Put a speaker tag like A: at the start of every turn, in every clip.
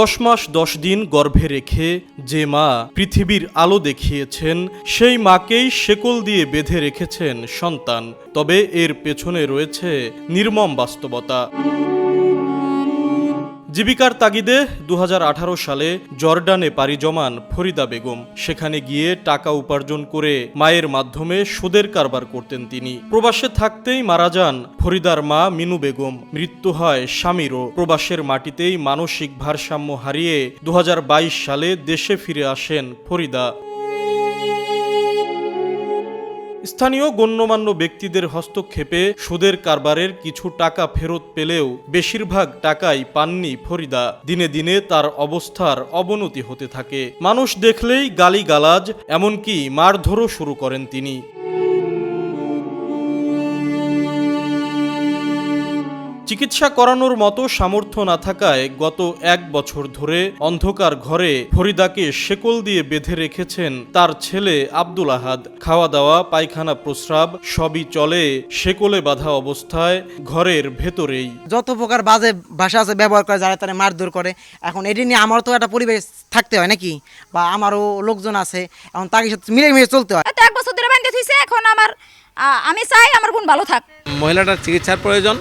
A: 10 মাস 10 দিন গর্ভে রেখে যে মা পৃথিবীর আলো দেখিয়েছেন সেই মাকেই শেকল দিয়ে বেঁধে রেখেছেন সন্তান। তবে এর পেছনে রয়েছে নির্মম বাস্তবতা। জীবিকার তাগিদে 2018 সালে জর্ডানে পাড়ি জমান ফরিদা বেগম। সেখানে গিয়ে টাকা উপার্জন করে মায়ের মাধ্যমে সুদের কারবার করতেন তিনি। প্রবাসে থাকতেই মারা যান ফরিদার মা মিনু বেগম। মৃত্যু হয় স্বামীরও। প্রবাসের মাটিতেই মানসিক ভারসাম্য হারিয়ে 2022 সালে দেশে ফিরে আসেন ফরিদা। স্থানীয় গণ্যমান্য ব্যক্তিদের হস্তক্ষেপে সুদের কারবারের কিছু টাকা ফেরত পেলেও বেশিরভাগ টাকাই পাননি ফরিদা। দিনে দিনে তার অবস্থার অবনতি হতে থাকে। মানুষ দেখলেই গালিগালাজ, এমনকি মারধরও শুরু করেন তিনি। চিকিৎসা করানোর মতো সামর্থ্য না থাকায় গত 1 বছর ধরে অন্ধকার ঘরে ফরিদাকে শেকল দিয়ে বেঁধে রেখেছেন তার ছেলে আব্দুল আহাদ। খাওয়া দাওয়া, পায়খানা, প্রস্রাব সবই চলে শেকলে বাঁধা অবস্থায় ঘরের ভেতরেই।
B: যত প্রকার বাজে ভাষা আছে ব্যবহার করে, যারা তারা মারধর করে। এখন এটি নিয়ে আমারও তো একটা পরিবেশ থাকতে হয় নাকি, বা আমারও লোকজন আছে, এখন তাকে সাথে মিলে চলতে হয়।
C: 1 বছর ধরে বাঁধতে থইছে। এখন আমি চাই আমার বোন ভালো থাক।
D: মহিলাটার চিকিৎসার প্রয়োজন,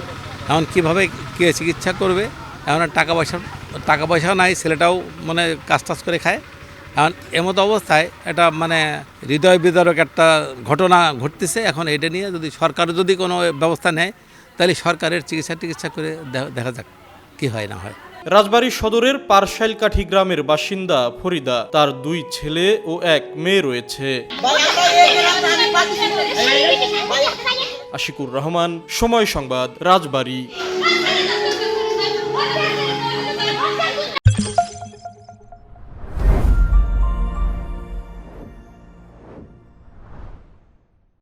D: এখন কীভাবে কে চিকিৎসা করবে, এখন টাকা পয়সাও নাই, ছেলেটাও মানে কাজ করে খায়। এখন এমতো অবস্থায় এটা মানে হৃদয় বিদারক একটা ঘটনা ঘটতেছে। এখন এটা নিয়ে যদি সরকার যদি কোনো ব্যবস্থা নেয় তাহলে সরকারের চিকিৎসা করে দেখা যাক কি হয় না হয়।
A: রাজবাড়ী সদরের পারশাইলকাঠি গ্রামের বাসিন্দা ফরিদা। তার 2 ছেলে ও 1 মেয়ে রয়েছে। আশিকুর রহমান, সময় সংবাদ, রাজবাড়ী।